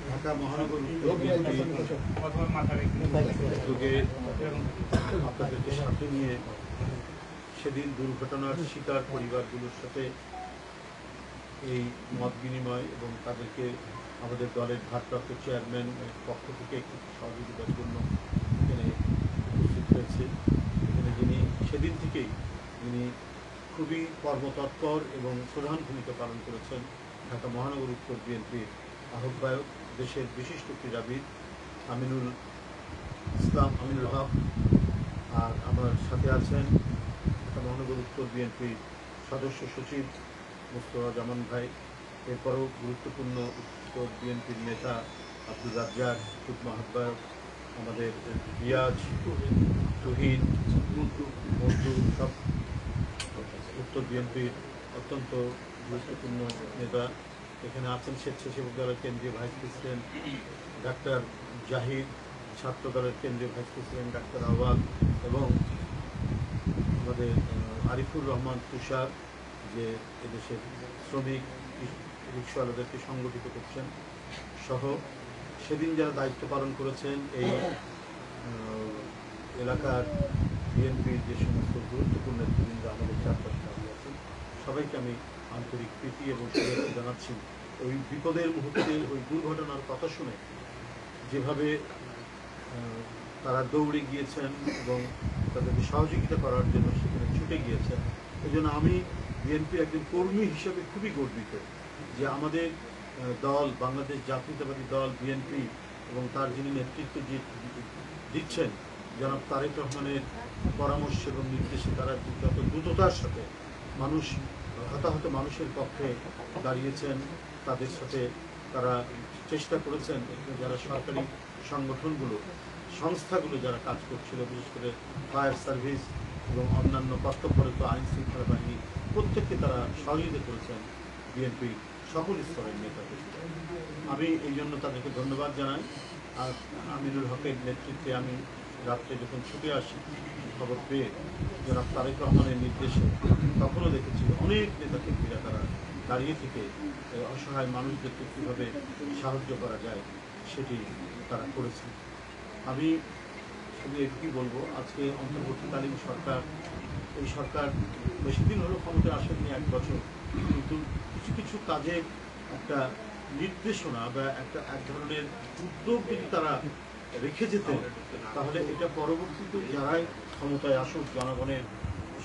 ঢাকা মহানগর উদ্যোগে আপনাদেরকে সাথে নিয়ে সেদিন দুর্ঘটনার শিকার পরিবারগুলোর সাথে এই মত বিনিময় এবং তাদেরকে আমাদের দলের ভারপ্রাপ্ত চেয়ারম্যান পক্ষ থেকে একটু সহযোগিতার জন্য এখানে উপস্থিত হয়েছে। এখানে যিনি সেদিন থেকেই যিনি খুবই কর্মতৎপর এবং প্রধান ভূমিকা পালন করেছেন ঢাকা মহানগর উত্তর বিএনপির আহ্বায়ক, দেশের বিশিষ্ট ক্রীড়াবিদ আমিনুল হক, আর আমার সাথে আছেন ঢাকা মহানগর উত্তর বিএনপির সদস্য সচিব মুস্তফা জামান ভাই, এরপরও গুরুত্বপূর্ণ উত্তর বিএনপির নেতা আব্দুল রাজ্জাক, যুগ্ম আহ্বায়ক আমাদের রিয়াজ, তুহিন, মন্টু, সব উত্তর বিএনপির অত্যন্ত গুরুত্বপূর্ণ নেতা। এখানে আছেন স্বেচ্ছাসেবক দলের কেন্দ্রীয় ভাইস প্রেসিডেন্ট ডাক্তার জাহিদ, ছাত্র দলের কেন্দ্রীয় ভাইস প্রেসিডেন্ট ডাক্তার আওয়াল এবং আমাদের আরিফুর রহমান তুষার, যে এদেশের শ্রমিক রিক্সাওয়ালাদেরকে সংগঠিত করছেন, সহ সেদিন যারা দায়িত্ব পালন করেছেন এই এলাকার বিএনপির যে সমস্ত গুরুত্বপূর্ণ নেতৃবৃন্দ আমাদের চারপাশে দাঁড়িয়ে আছেন, সবাইকে আমি আন্তরিক প্রীতি এবং শুভেচ্ছা জানাচ্ছি। ওই বিপদের মুহূর্তে ওই দুর্ঘটনার কথা শুনে যেভাবে তারা দৌড়ে গিয়েছেন এবং তাদেরকে সহযোগিতা করার জন্য সেখানে ছুটে গিয়েছেন, এই জন্য আমি বিএনপির একজন কর্মী হিসেবে খুবই গর্বিত যে আমাদের দল, বাংলাদেশ জাতীয়তাবাদী দল বিএনপি এবং তার যিনি নেতৃত্ব দিচ্ছেন জনাব তারেক রহমানের পরামর্শ এবং নির্দেশে তারা যত দ্রুততার সাথে হতাহত মানুষের পক্ষে দাঁড়িয়েছেন, তাদের সাথে তারা চেষ্টা করেছেন যারা সরকারি সংগঠনগুলো, সংস্থাগুলো যারা কাজ করছিল, বিশেষ করে ফায়ার সার্ভিস এবং অন্যান্য কর্তব্যরত আইন শৃঙ্খলা বাহিনী, প্রত্যেককে তারা সহযোগিতা করেছেন বিএনপি সকল স্তরের নেতাদের। আমি এই জন্য তাদেরকে ধন্যবাদ জানাই। আর আমিনুল হকের নেতৃত্বে আমি রাত্রে যখন ছুটে আসি খবর পেয়ে জনাব তারেক রহমানের নির্দেশে, তখনও দেখেছি অনেক নেতাকর্মীরা তারা দাঁড়িয়ে থেকে অসহায় মানুষদেরকে কীভাবে সাহায্য করা যায় সেটি তারা করেছে। আমি শুধু একটি বলবো, আজকে অন্তর্বর্তীকালীন সরকার, এই সরকার বেশি দিন হলো ক্ষমতায় আসেনি, 1 বছর, কিন্তু কিছু কিছু কাজে একটা নির্দেশনা বা এক ধরনের উদ্যোগ যদি তারা রেখে যেতেন, তাহলে এটা পরবর্তীতে যারাই ক্ষমতায় আসুক জনগণের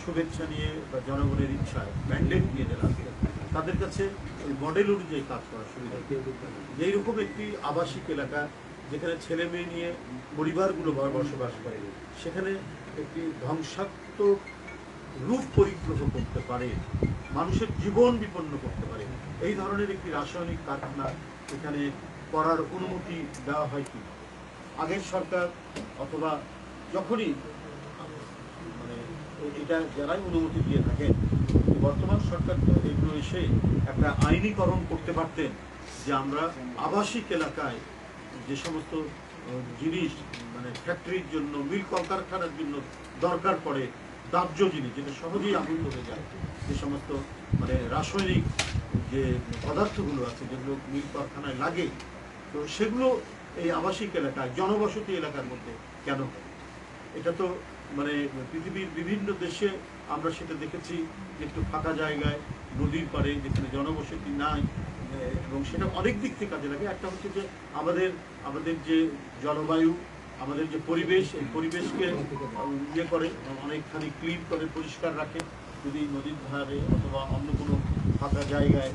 শুভেচ্ছা নিয়ে বা জনগণের ইচ্ছায় ম্যান্ডেট নিয়ে যারা আসবেন, তাদের কাছে ওই মডেল অনুযায়ী কাজ করার সুবিধা। যেইরকম একটি আবাসিক এলাকা যেখানে ছেলে মেয়ে নিয়ে পরিবারগুলো বসবাস করে, সেখানে একটি ধ্বংসাত্মক রূপ পরিগ্রহ করতে পারে, মানুষের জীবন বিপন্ন করতে পারে, এই ধরনের একটি রাসায়নিক কারখানা এখানে করার অনুমতি দেওয়া হয় কি আগের সরকার, অথবা যখনই মানে এটা যারাই অনুমতি দিয়ে থাকেন, বর্তমান সরকার তো এগুলো এসে একটা আইনীকরণ করতে পারতেন যে আমরা আবাসিক এলাকায় যে সমস্ত জিনিস মানে ফ্যাক্টরির জন্য, মিল কলকারখানার জন্য দরকার পড়ে, দাহ্য জিনিস যেটা সহজেই আগুন ধরে যায়, যে সমস্ত মানে রাসায়নিক যে পদার্থগুলো আছে যেগুলো মিল কারখানায় লাগে, তো সেগুলো এই আবাসিক এলাকায় জনবসতি এলাকার মধ্যে কেন? এটা তো মানে পৃথিবীর বিভিন্ন দেশে আমরা সেটা দেখেছি, একটু ফাঁকা জায়গায় নদীর পাড়ে যেখানে জনবসতি নাই, এবং সেটা অনেক দিক থেকে কাজে লাগে। একটা হচ্ছে যে আমাদের যে জলবায়ু, আমাদের যে পরিবেশ, এই পরিবেশকে ইয়ে করে, অনেকখানি ক্লিন করে, পরিষ্কার রাখে যদি নদীর ধারে অথবা অন্য কোনো ফাঁকা জায়গায়,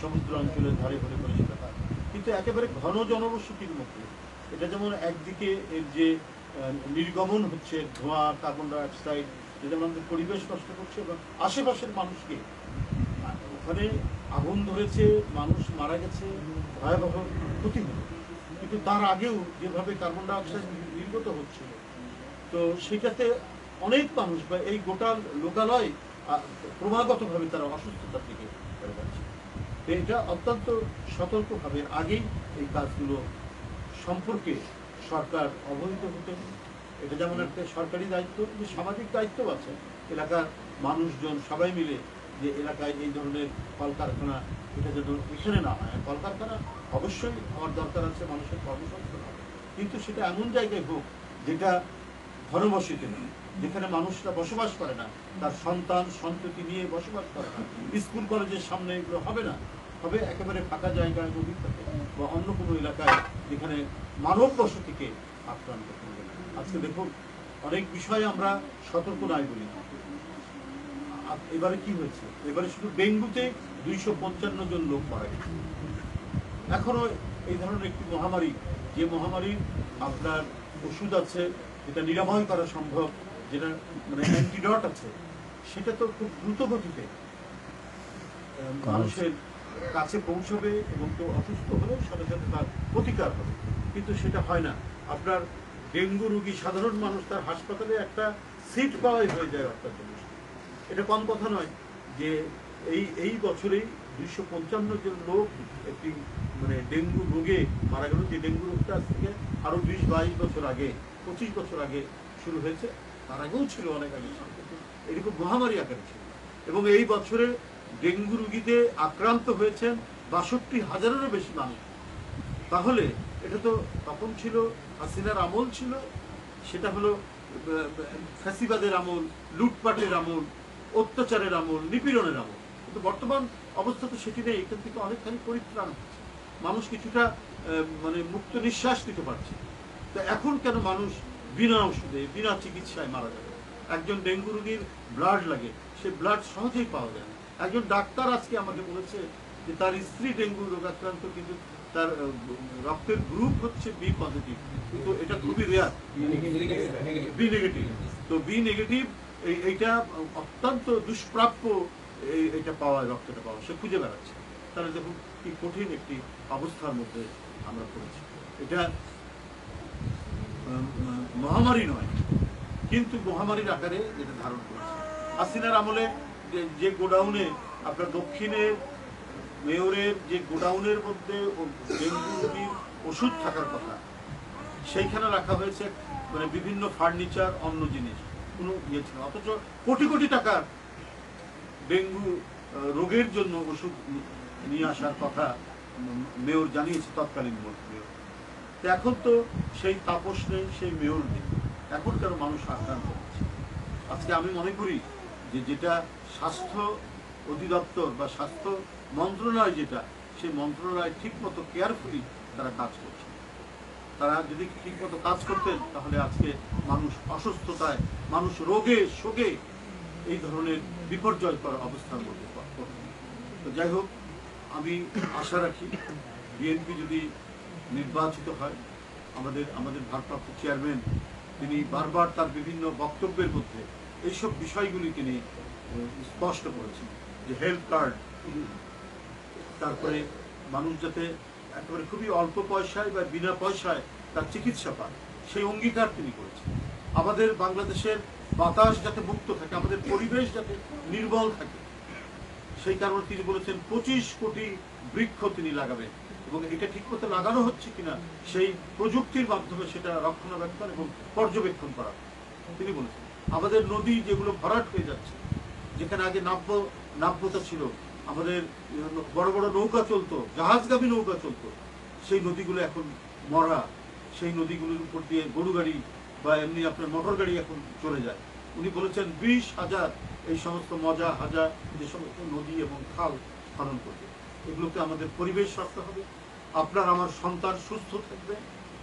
সমুদ্র অঞ্চলের ধারে ধরে পরিষ্কার হয়। কিন্তু একেবারে ঘন জনবসতির মধ্যে এটা যেমন একদিকে এর যে নির্গমন হচ্ছে ধোঁয়া, কার্বন ডাইঅক্সাইড, যেটা আমাদের পরিবেশ নষ্ট করছে, এবং আশেপাশের মানুষকে, ওখানে আগুন ধরেছে, মানুষ মারা গেছে, ভয়াবহ ক্ষতি হল, কিন্তু তার আগেও যেভাবে কার্বন ডাইঅক্সাইড নির্গত হচ্ছিল, তো সেটাতে অনেক মানুষ বা এই গোটা লোকালয় ক্রমাগতভাবে তারা অসুস্থতার দিকে চলে যাচ্ছে। এটা অত্যন্ত সতর্কভাবে আগেই এই কাজগুলো সম্পর্কে সরকার অবহিত হতেন। এটা যেমন একটা সরকারি দায়িত্ব, যে সামাজিক দায়িত্ব আছে, এলাকার মানুষজন সবাই মিলে যে এলাকায় এই ধরনের কলকারখানা এটা যেন এখানে না হয়। কলকারখানা অবশ্যই আমার দরকার আছে, মানুষের কর্মসংস্থান হবে, কিন্তু সেটা এমন জায়গায় হোক যেটা ঘনবসতি নয়, যেখানে মানুষরা বসবাস করে না, তার সন্তান সন্ততি নিয়ে বসবাস করে না। স্কুল কলেজের সামনে এগুলো হবে না, হবে একেবারে ফাঁকা জায়গায়, নদীর থাকে বা অন্য কোনো এলাকায় যেখানে মানব বসতিকে আক্রান্ত করবে না। আজকে দেখুন অনেক বিষয়ে আমরা সতর্ক নাই বলি। এবারে কি হয়েছে, এবারে শুধু ডেঙ্গুতে 255 জন লোক মারা গেছে। এখনো এই ধরনের একটি মহামারী, যে মহামারীর আপনার ওষুধ আছে, যেটা নিরাময় করা সম্ভব, যেটা মানে অ্যান্টিডট আছে, সেটা তো খুব দ্রুত গতিতে মানুষের কাছে পৌঁছবে এবং কেউ অসুস্থ হলেও সাথে সাথে তার প্রতিকার হবে, কিন্তু সেটা হয় না। আপনার ডেঙ্গু রোগী সাধারণ মানুষ তার হাসপাতালে একটা সিট পাওয়াই হয়ে যায় অত্যাচার। এটা কম কথা নয় যে এই বছরেই 255 জন লোক একটি মানে ডেঙ্গু রোগে মারা গেল। যে ডেঙ্গু রোগটা আজ থেকে আরো 20-22 বছর আগে, 25 বছর আগে শুরু হয়েছে, তার আগেও ছিল, অনেক আগে ছিল, কিন্তু এরকম মহামারী আকারে ছিল। এবং এই বছরে ডেঙ্গু রোগীতে আক্রান্ত হয়েছেন 62,000-এরও বেশি মানুষ। তাহলে এটা তো তখন ছিল হাসিনার আমল ছিল, সেটা হলো ফ্যাসিবাদের আমল, লুটপাটের আমল, অত্যাচারের আমল, নিপীড়নের আমল। কিন্তু বর্তমান অবস্থা তো সেটি নেই। এখান থেকে অনেকখানি পরিত্রাণ হচ্ছে, মানুষ কিছুটা মানে মুক্ত নিঃশ্বাস নিতে পারছে। তো এখন কেন মানুষ বিনা ওষুধে বিনা চিকিৎসায় মারা যাবে? একজন ডেঙ্গু রোগীর ব্লাড লাগে, সে ব্লাড সহজেই পাওয়া যায় না। একজন ডাক্তার আজকে আমাকে বলেছে যে তার স্ত্রী ডেঙ্গু রোগাক্রান্ত, কিন্তু তার রক্তের গ্রুপ হচ্ছে বি পজিটিভ, কিন্তু এটা খুবই রেয়ার, বি নেগেটিভ। তো বি নেগেটিভ এইটা অত্যন্ত দুষ্প্রাপ্য, এটা পাওয়া, রক্তটা পাওয়া, সে খুঁজে বেড়াচ্ছে। তাহলে দেখুন কি কঠিন একটি অবস্থার মধ্যে আমরা পড়েছি। এটা মহামারী নয়, কিন্তু মহামারীর আকারে যেটা ধারণ করেছে। হাসিনার আমলে যে গোডাউনে আপনার দক্ষিণের মেয়রের যে গোডাউনের মধ্যে ডেঙ্গু রোগীর ওষুধ থাকার কথা, সেইখানে রাখা হয়েছে মানে বিভিন্ন ফার্নিচার, অন্য জিনিস, কোনো ইয়ে ছিল। অথচ কোটি কোটি টাকার ডেঙ্গু রোগের জন্য ওষুধ নিয়ে আসার কথা মেয়র জানিয়েছে, তৎকালীন মেয়র। এখন তো সেই তাপস নেই, সেই মেয়র নেই, এখন কেন মানুষ আক্রান্ত হচ্ছে? আজকে আমি মনে করি যে যেটা স্বাস্থ্য অধিদপ্তর বা স্বাস্থ্য মন্ত্রণালয়, যেটা সেই মন্ত্রণালয় ঠিক মতো কেয়ারফুলি তারা কাজ করছে। তারা যদি ঠিক মতো কাজ করতেন তাহলে আজকে মানুষ অসুস্থতায়, মানুষ রোগে শোকে এই ধরনের বিপর্যয়কর অবস্থার মধ্যে পড়ত। তো যাই হোক, আমি আশা রাখি বিএনপি যদি নির্বাচিত হয়, আমাদের ভারপ্রাপ্ত চেয়ারম্যান তিনি বারবার তার বিভিন্ন বক্তব্যের মধ্যে এইসব বিষয়গুলি তিনি স্পষ্ট করেছেন, যে হেলথ কার্ড, তারপরে মানুষ যাতে একেবারে খুবই অল্প পয়সায় বা বিনা পয়সায় তার চিকিৎসা পায়, সেই অঙ্গীকার তিনি করেছেন। আমাদের বাংলাদেশের বাতাস যাতে মুক্ত থাকে, আমাদের পরিবেশ যাতে নির্মল থাকে, সেই কারণে তিনি বলেছেন 25 কোটি বৃক্ষ তিনি লাগাবেন, এবং এটা ঠিক মতো লাগানো হচ্ছে কিনা সেই প্রযুক্তির মাধ্যমে সেটা রক্ষণাবেক্ষণ এবং পর্যবেক্ষণ করা তিনি বলেছেন। আমাদের নদী যেগুলো ভরাট হয়ে যাচ্ছে, যেখানে আগে নাব্যতা ছিল, আমাদের বড় বড় নৌকা চলতো, জাহাজগামী নৌকা চলতো, সেই নদীগুলো এখন মরা। সেই নদীগুলোর উপর দিয়ে গরু গাড়ি বা এমনি আপনার মোটর গাড়ি এখন চলে যায়। উনি বলেছেন 20,000 এই সমস্ত মজা হাজার যে সমস্ত নদী এবং খাল খনন করবে। এগুলোকে আমাদের পরিবেশ রাখতে হবে, আপনার আমার সন্তান সুস্থ থাকবে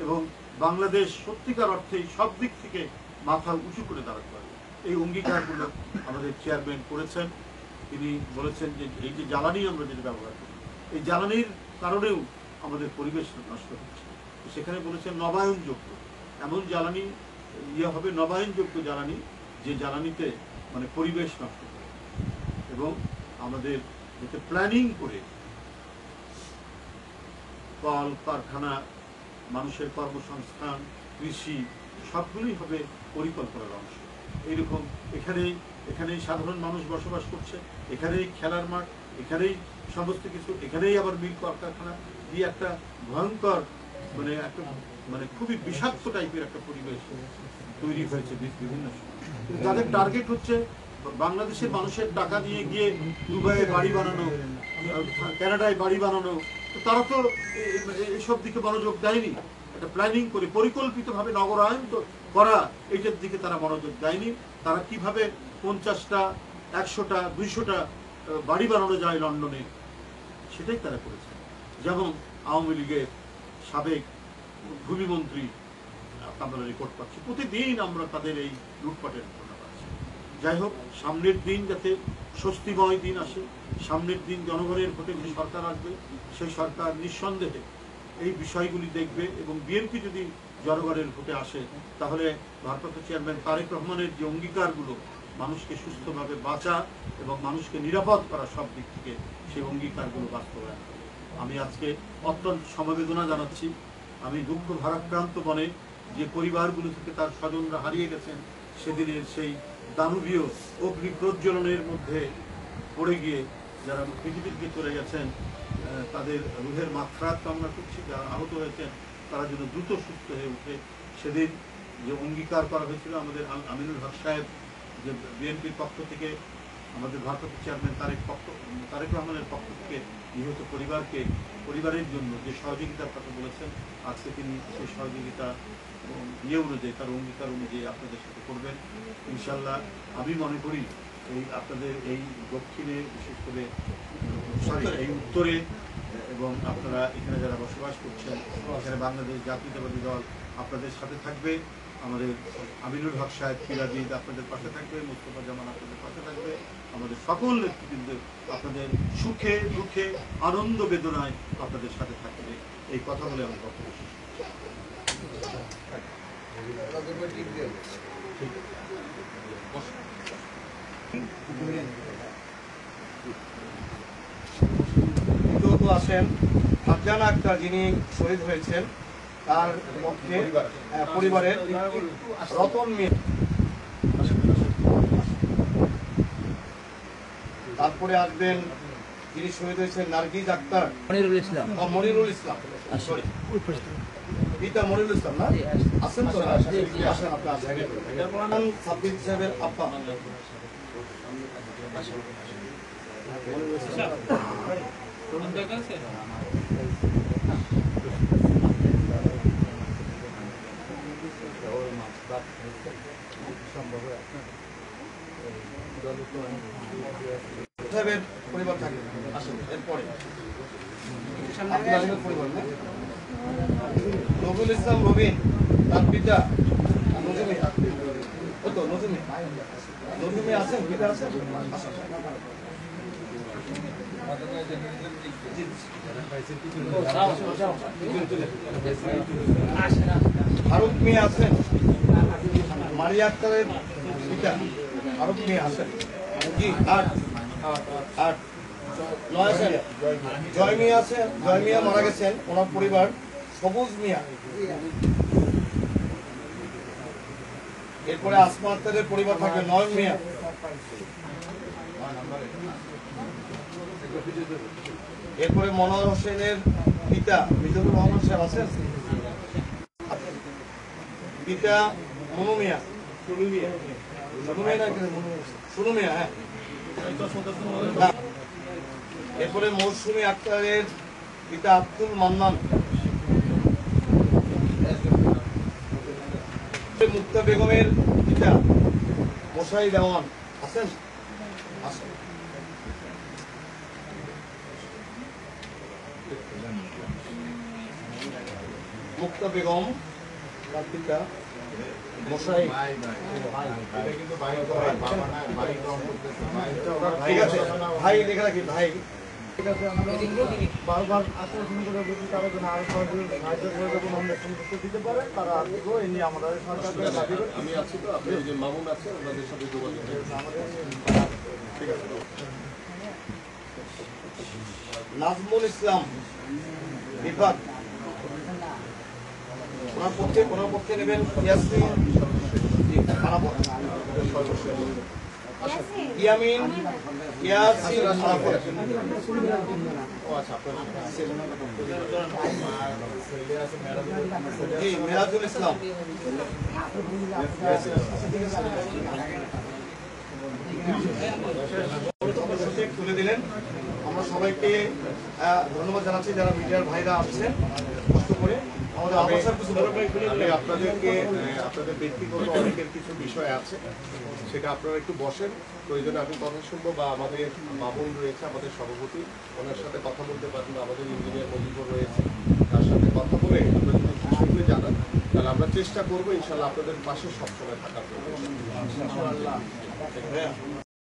এবং বাংলাদেশ সত্যিকার অর্থেই সব দিক থেকে মাথা উঁচু করে দাঁড়াতে পারবে। এই অঙ্গীকারগুলো আমাদের চেয়ারম্যান করেছেন। তিনি বলেছেন যে এই যে জ্বালানি আমরা যেটা ব্যবহার করি, এই জ্বালানির কারণেও আমাদের পরিবেশ নষ্ট হচ্ছে। সেখানে বলেছেন নবায়নযোগ্য এমন জ্বালানি ইয়ে হবে, নবায়নযোগ্য জ্বালানি, যে জ্বালানিতে মানে পরিবেশ নষ্ট করে, এবং আমাদের যাতে প্ল্যানিং করে কল কারখানা, মানুষের কর্মসংস্থান, কৃষি সবগুলোই হবে পরিকল্পনার অংশ। এইরকম এখানেই সাধারণ মানুষ বসবাস করছে, এখানেই খেলার মাঠ, এখানেই সমস্ত কিছু, এখানেই আবার মিল কলকারখানা দিয়ে একটা ভয়ঙ্কর মানে খুবই বিষাক্ত টাইপের একটা পরিবেশ তৈরি হয়েছে বিভিন্ন সময়। যাদের টার্গেট হচ্ছে বাংলাদেশের মানুষের টাকা নিয়ে গিয়ে দুবাইয়ে বাড়ি বানানো, কানাডায় বাড়ি বানানো, তারা তো এসব দিকে মনোযোগ দেয়নি। একটা প্ল্যানিং করে পরিকল্পিতভাবে নগরায়ন তো করা, এইটার দিকে তারা মনোযোগ দেয়নি। তারা কিভাবে 50টা 100টা 200টা বাড়ি বানানো যায় লন্ডনে, সেটাই তারা করেছে। যেমন আওয়ামী লীগের সাবেক ভূমিমন্ত্রী, আমরা রিপোর্ট পাচ্ছি প্রতিদিন, আমরা তাদের এই লুটপাটের ঘটনা পাচ্ছি। যাই হোক, সামনের দিন যাতে স্বস্তিময় দিন আসে, সামনের দিন জনগণের ভোটে যে সরকার আসবে সেই সরকার নিঃসন্দেহে এই বিষয়গুলি দেখবে, এবং বিএনপি যদি জনগণের ভোটে আসে তাহলে ভারপ্রাপ্ত চেয়ারম্যান তারেক রহমানের যে অঙ্গীকারগুলো, মানুষকে সুস্থভাবে বাঁচা এবং মানুষকে নিরাপদ করা সব দিক থেকে, সেই অঙ্গীকারগুলো বাস্তবায়ন হবে। আমি আজকে অত্যন্ত সমবেদনা জানাচ্ছি। আমি দুঃখ ভারাক্রান্ত মনে যে পরিবারগুলো থেকে তার স্বজনরা হারিয়ে গেছেন, সেদিনের সেই দানবীয় অগ্নি প্রজ্বলনের মধ্যে পড়ে গিয়ে যারা পৃথিবীতে চলে গেছেন, তাদের রুহের মাগফিরাত কামনা করছি। যারা আহত হয়েছেন তারা যেন দ্রুত সুস্থ হয়ে উঠে। সেদিন যে অঙ্গীকার করা হয়েছিল আমাদের আমিনুল হক সাহেব, যে বিএনপির পক্ষ থেকে আমাদের ভারপ্রাপ্ত চেয়ারম্যান তারেক রহমানের পক্ষ থেকে নিহত পরিবারের জন্য যে সহযোগিতার কথা বলেছেন, আজকে তিনি সেই সহযোগিতা অনুযায়ী, তার অঙ্গীকার অনুযায়ী আপনাদের সাথে করবেন ইনশাল্লাহ। আমি মনে করি আপনাদের এই দক্ষিণে, বিশেষ করে এই উত্তরে, এবং আপনারা এখানে যারা বসবাস করছেন, এখানে বাংলাদেশ জাতীয়তাবাদী দল আপনাদের সাথে থাকবে। আমাদের আমিনুল হক সাহেব ফিরাজিদ আপনাদের পাশে থাকবে, মুস্তফা জামান আপনাদের পাশে থাকবে, আমাদের সকল নেতৃবৃন্দ আপনাদের সুখে দুঃখে আনন্দ বেদনায় আপনাদের সাথে থাকবে। এই কথা বলে আমি বক্তব্য শেষ করছি। আছেন ফারজানা আক্তার, যিনি শহীদ হয়েছেন, তার পক্ষে পরিবারের রতন মিয়া, তারপরে আসবেন যিনি শহীদ হয়েছেন নার্গিস আক্তার, মনিরুল ইসলাম, পিতা মনিরুল ইসলাম না আসেন তো, আসেন আপনার সাব্বির সাহেবের আব্বা পরিবার থাকে। আসুন এরপরে পরিবার না, রবিউল ইসলাম রবিন, তার পিতা নজুমি, নজুমি আছেন, পিতা আছেন। ফারুক মিয়া আছেন, মারিয়া আক্তারের পিতা ফারুক মিয়া আছেন। জি, 8 9 জয় মিয়া আছেন, জয় মিয়া মারা গেছেন, ওনার পরিবার সবুজ মিয়া। এরপরে আসমা আক্তারের পরিবার থাকে 9 মিয়া। এরপরে মনোয়ার হোসেনের পিতা মিজানুর রহমান সাহেব আছেন, পিতা মনু মিয়া, সুনু মিয়া, হ্যাঁ। এরপরে মৌসুমী আক্তারের পিতা আব্দুল মান্নান, মুক্তা বেগমের পিতা মোশাই দেওয়ান আছেন। মুক্তা বেগম তার পিতা মশাই, ঠিক আছে ভাই লেখা রাখি ভাই, ঠিক আছে। বারবার আশ্বাসন করে বলছি তারা যেন আরো সাহায্য করে যখন আমরা সন্তুষ্ট দিতে পারে তারা আসবো, এই নিয়ে আমাদের সরকারকে দাবি করে। আমি আছি তো, আপনি যে মামুন আছে ওনাদের সাথে যোগাযোগ আমাদের, ঠিক আছে। নাজমুল ইসলাম বিভাগ, ওনার পক্ষে নেবেন ইয়াসমিন, ইয়ামিন, ইয়াসিন, মেরাজুল ইসলাম, তুলে দিলেন। আমরা সবাইকে ধন্যবাদ জানাচ্ছি যারা মিডিয়ার ভাইরা আসছেন কষ্ট করে। আমাদের আমি আপনাদেরকে আপনাদের ব্যক্তিগত অনেকের কিছু বিষয় আছে, সেটা আপনারা একটু বসেন, প্রয়োজনে আমি কথা শুনবো, বা আমাদের মামুন রয়েছে আমাদের সভাপতি, ওনার সাথে কথা বলতে পারবেন, আমাদের ইঞ্জিনিয়ার মজিবুর রয়েছে, তার সাথে কথা বলে আপনারা যদি বিষয়গুলো জানান, তাহলে আমরা চেষ্টা করবো ইনশাল্লাহ আপনাদের পাশে সবসময় থাকার জন্য।